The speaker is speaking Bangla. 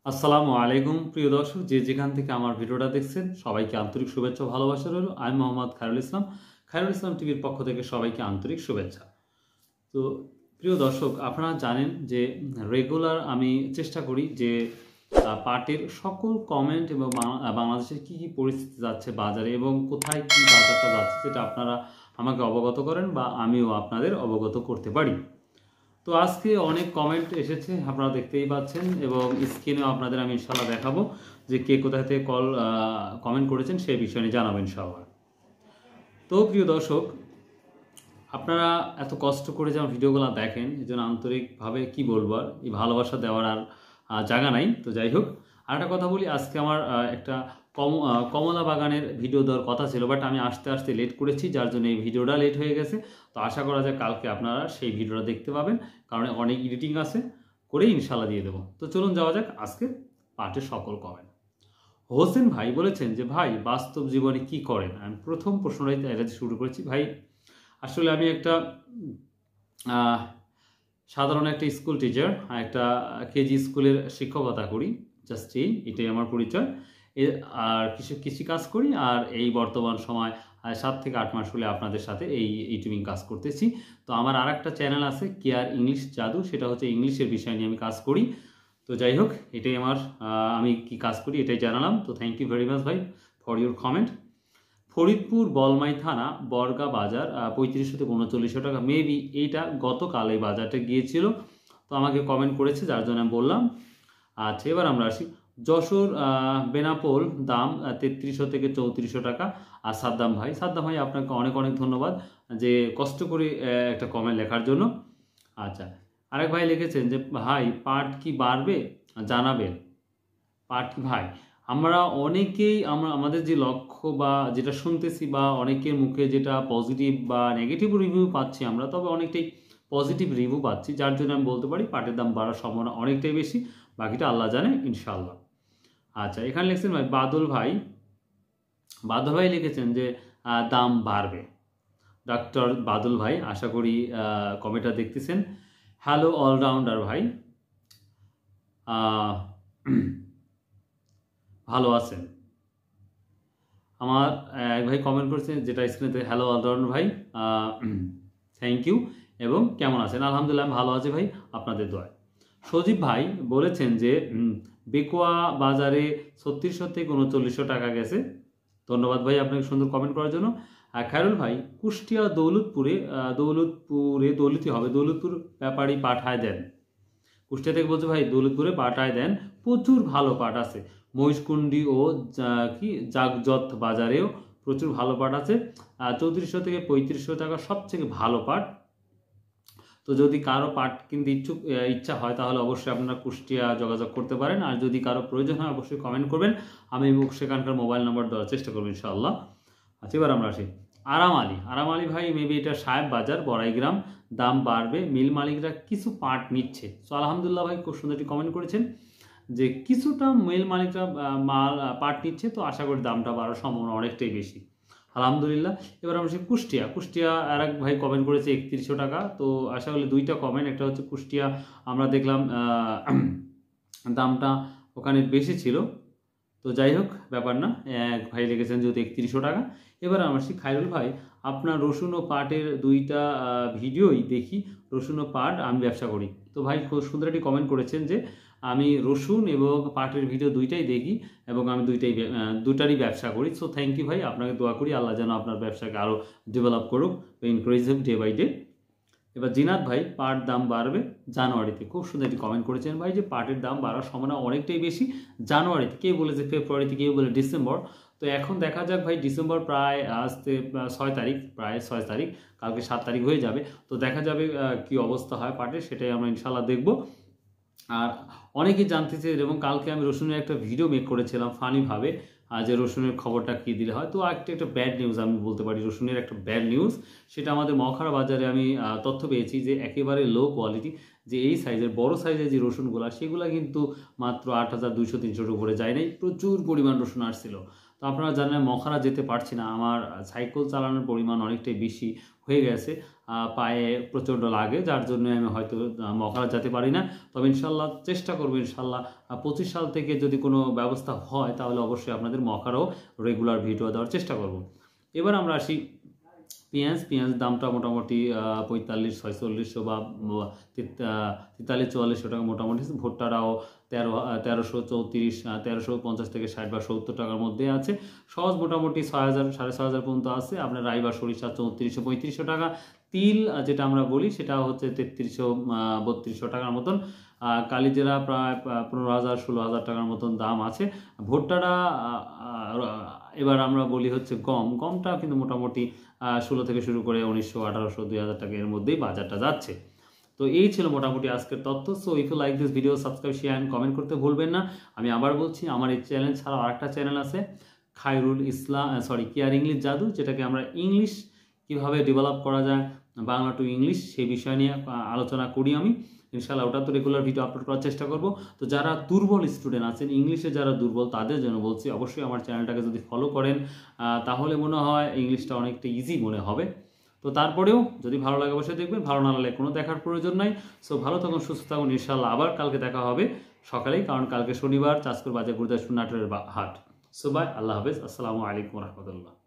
আসসালামু আলাইকুম প্রিয় দর্শক, যে যেখান থেকে আমার ভিডিওটা দেখছেন সবাইকে আন্তরিক শুভেচ্ছা ভালোবাসা রইল। আমি মোহাম্মদ খায়রুল ইসলাম টিভির পক্ষ থেকে সবাইকে আন্তরিক শুভেচ্ছা। তো প্রিয় দর্শক, আপনারা জানেন যে রেগুলার আমি চেষ্টা করি যে পাটের সকল কমেন্ট এবং বাংলাদেশের কী কী পরিস্থিতি যাচ্ছে বাজারে এবং কোথায় কী বাজারটা যাচ্ছে সেটা আপনারা আমাকে অবগত করেন বা আমিও আপনাদের অবগত করতে পারি। তো আজকে অনেক কমেন্ট এসেছে, আপনারা দেখতেই পাচ্ছেন এবং স্ক্রিনেও আপনাদের আমি ইনশাল্লাহ দেখাবো যে কে কোথায় থেকে কমেন্ট করেছেন সেই বিষয় নিয়ে জানাবেন সবার। তো প্রিয় দর্শক, আপনারা এত কষ্ট করে যে আমার ভিডিওগুলো দেখেন এই জন্য আন্তরিকভাবে কি বলবো, আর এই ভালোবাসা দেওয়ার আর জায়গা নাই। তো যাই হোক, আর একটা কথা বলি, আজকে আমার একটা কমলা বাগানের ভিডিও দেওয়ার কথা ছিল, বাট আমি আসতে আসতে লেট করেছি, যার জন্য এই ভিডিওটা লেট হয়ে গেছে। তো আশা করা যায় কালকে আপনারা সেই ভিডিওটা দেখতে পাবেন, কারণ অনেক এডিটিং আছে, করেই ইনশাল্লাহ দিয়ে দেবো। তো চলুন যাওয়া যাক আজকে পাঠের সকল কমেন্ট। হোসেন ভাই বলেছেন যে ভাই বাস্তব জীবনে কি করেন। আমি প্রথম প্রশ্নটাই এটা শুরু করেছি। ভাই আসলে আমি একটা সাধারণ একটা স্কুল টিচার, একটা কেজি স্কুলের শিক্ষকতা করি, জাস্ট এটাই আমার পরিচয়। আর কৃষিকাজ করি, আর এই বর্তমান সময় 7 থেকে 8 মাস হলে আপনাদের সাথে এই ইউটিউবিং কাজ করতেছি। তো আমার আর একটা চ্যানেল আছে কেয়ার ইংলিশ জাদু, সেটা হচ্ছে ইংলিশের বিষয় নিয়ে আমি কাজ করি। তো যাই হোক, এটাই আমার আমি কি কাজ করি এটাই জানালাম। তো থ্যাংক ইউ ভেরি মাচ ভাই ফর ইউর কমেন্ট। ফরিদপুর বলমাই থানা বর্গা বাজার 3500 থেকে 3900 টাকা, মেবি এইটা গতকাল এই বাজারটা গিয়েছিল, তো আমাকে কমেন্ট করেছে, যার জন্য আমি বললাম। আচ্ছা, এবার আমরা আসি যশোর বেনাপোল, দাম 3300 থেকে 3400 টাকা। আর সাদ্দাম ভাই আপনাকে অনেক অনেক ধন্যবাদ যে কষ্ট করে একটা কমেন্ট লেখার জন্য। আচ্ছা, আরেক ভাই লিখেছেন যে ভাই পাট কি বাড়বে জানাবেন। পাট ভাই, আমরা অনেকেই আমাদের যে লক্ষ্য বা যেটা শুনতেছি বা অনেকের মুখে যেটা পজিটিভ বা নেগেটিভ রিভিউ পাচ্ছি আমরা, তবে অনেকটাই পজিটিভ রিভিউ পাচ্ছি, যার জন্য আমি বলতে পারি পাটের দাম বাড়ার সম্ভাবনা অনেকটাই বেশি, বাকিটা আল্লাহ জানে ইনশাআল্লাহ। আচ্ছা, এখানে লিখছেন ভাই বাদল ভাই লিখেছেন যে দাম বাড়বে। ডক্টর বাদল ভাই, আশা করি কমেন্টটা দেখতেছেন। হ্যালো অলরাউন্ডার ভাই, ভালো আছেন? আমার এক ভাই কমেন্ট করেছেন যেটা স্ক্রিনেতে, হ্যালো অলরাউন্ডার ভাই, থ্যাংক ইউ। এবং কেমন আছেন? আলহামদুলিল্লাহ ভালো আছি ভাই, আপনাদের দোয়ায়। সজীব ভাই বলেছেন যে বেকুয়া বাজারে 3600 থেকে 3900 টাকা গেছে। ধন্যবাদ ভাই আপনাকে সুন্দর কমেন্ট করার জন্য। খায়রুল ভাই কুষ্টিয়া দৌলতপুর ব্যাপারী পাঠায় দেন। কুষ্টিয়া থেকে বলছে ভাই দৌলতপুরে পাঠায় দেন, প্রচুর ভালো পাট আছে। মহিষকুণ্ডি ও জাগজত বাজারেও প্রচুর ভালো পাট আছে। 3400 থেকে 3500 টাকা সবথেকে ভালো পাট। তো যদি কারো পাট কিনতে ইচ্ছা হয় তাহলে অবশ্যই আপনারা কুষ্টিয়া যোগাযোগ করতে পারেন, আর যদি কারো প্রয়োজন হয় অবশ্যই কমেন্ট করবেন, আমি সেখানকার মোবাইল নাম্বার দেওয়ার চেষ্টা করবো ইনশাআল্লাহ। আচ্ছা, এবার আমরা আসি আরাম আলী ভাই, মেবি এটা সাহেব বাজার বড়াইগ্রাম, দাম বাড়বে, মিল মালিকরা কিছু পাট নিচ্ছে। তো আলহামদুলিল্লাহ ভাই, খুব সুন্দর একটি কমেন্ট করেছেন যে কিছুটা মিল মালিকরা পাট নিচ্ছে, তো আশা করি দামটা বাড়ার সম্ভাবনা অনেকটাই বেশি, আলহামদুলিল্লাহ। এবার আমরা কুষ্টিয়া আর এক ভাই কমেন্ট করেছে 3100 টাকা। তো আশা করি দুইটা কমেন্ট, একটা হচ্ছে কুষ্টিয়া আমরা দেখলাম দামটা ওখানে বেশি ছিল, তো যাই হোক ব্যাপার না, এক ভাই লিখেছেন যেহেতু 3100 টাকা। এবার আমরা খায়রুল ভাই, আপনার রসুন ও পাটের দুইটা ভিডিওই দেখি, রসুন ও পাট আমি ব্যবসা করি। তো ভাই খুব সুন্দর একটি কমেন্ট করেছেন যে আমি রসুন এবং পাটের ভিডিও দুইটাই দেখি এবং আমি দুটারই ব্যবসা করি। সো থ্যাংক ইউ ভাই, আপনাকে দোয়া করি আল্লাহ যেন আপনার ব্যবসাকে আরও ডেভেলপ করুক, ইনক্রিজ হোক ডে বাই ডে। এবার জিনাত ভাই, পাট দাম বাড়বে জানুয়ারিতে, খুব সুন্দর একটি কমেন্ট করেছেন ভাই যে পাটের দাম বাড়ার সম্ভাবনা অনেকটাই বেশি জানুয়ারিতে, কেউ বলেছে ফেব্রুয়ারিতে, কেউ বলে ডিসেম্বর। তো এখন দেখা যাক ভাই, ডিসেম্বর প্রায় আসতে 6 তারিখ, প্রায় 6 তারিখ, কালকে 7 তারিখ হয়ে যাবে। তো দেখা যাবে কি অবস্থা হয় পাটের, সেটাই আমরা ইনশাল্লাহ দেখব। আর অনেকেই জানতেছে, এবং কালকে আমি রসুনের একটা ভিডিও মেক করেছিলাম ফানিভাবে, যে রসুনের খবরটা কী দিলে হয়। তো একটা ব্যাড নিউজ আমি বলতে পারি, রসুনের একটা ব্যাড নিউজ, সেটা আমাদের মহাখাড়া বাজারে আমি তথ্য পেয়েছি যে একেবারে লো কোয়ালিটি, যে এই সাইজের বড় সাইজের যে রসুনগুলো সেগুলো কিন্তু মাত্র 8200-300 উপরে যায় নাই, প্রচুর পরিমাণ রসুন আসছিল। তো আপনারা জানেন মহাখাড়া যেতে পারছি না, আমার সাইকেল চালানোর পরিমাণ অনেকটাই বেশি হয়ে গেছে, পায়ে প্রচণ্ড লাগে, যার জন্য আমি হয়তো মকারা যেতে পারি না। তবে ইনশাল্লাহ চেষ্টা করবো, ইনশাল্লাহ 25 সাল থেকে যদি কোনো ব্যবস্থা হয় তাহলে অবশ্যই আপনাদের মকারও রেগুলার ভিডিও দেওয়ার চেষ্টা করব। এবার আমরা আসি পেঁয়াজ দামটা মোটামুটি 4500-4600 বা 4300-4400 টাকা মোটামুটি। ভুট্টাটাও 1334 1350 থেকে 60 বা 70 টাকার মধ্যে আছে। সহজ মোটামুটি 6000 6500 পর্যন্ত আছে। আপনার রাই বা সরিষা 3400-3500 টাকা। তিল যেটা আমরা বলি সেটা হচ্ছে 3300-3200 টাকার মতন। কালিজিরা প্রায় 15000-16000 টাকার মতন দাম আছে। ভুট্টাটা এবার আমরা বলি হচ্ছে গমটা কিন্তু মোটামুটি 16 থেকে শুরু করে 1900, 1800, 2000 টাকা এর মধ্যেই বাজারটা যাচ্ছে। তো এই ছিল মোটামুটি আজকের তথ্য। So if you like this video, subscribe, share and comment করতে ভুলবেন না। আমি আবার বলছি, আমার এই চ্যানেল ছাড়াও আরেকটা চ্যানেল আছে, খায়রুল ইসলাম কেয়ার ইংলিশ জাদু, যেটাকে আমরা ইংলিশ কীভাবে ডেভেলপ করা যায় বাংলা টু ইংলিশ সেই বিষয় নিয়ে আলোচনা করি আমি। ইনশাআল্লাহ ওটা তো রেগুলার ভিডিও আপলোড করার চেষ্টা করব। তো যারা দুর্বল স্টুডেন্ট আছেন, ইংলিশে যারা দুর্বল, তাদের জন্য বলছি অবশ্যই আমার চ্যানেলটাকে যদি ফলো করেন তাহলে মনে হয় ইংলিশটা অনেকটা ইজি মনে হবে। তো তারপরেও যদি ভালো লাগে অবশ্যই দেখবেন, ভালো না লাগলে কোনো দেখার প্রয়োজন নাই। সো ভালো থাকুন, সুস্থ থাকুন। ইনশাআল্লাহ আবার কালকে দেখা হবে সকালেই, কারণ কালকে শনিবার, চাঁচপুর বাজার গুরুদাসপুর নাটোরের হাট। সো বাই, আল্লাহ হাফেজ, আসসালামু আলাইকুম রহমতুল্লাহ।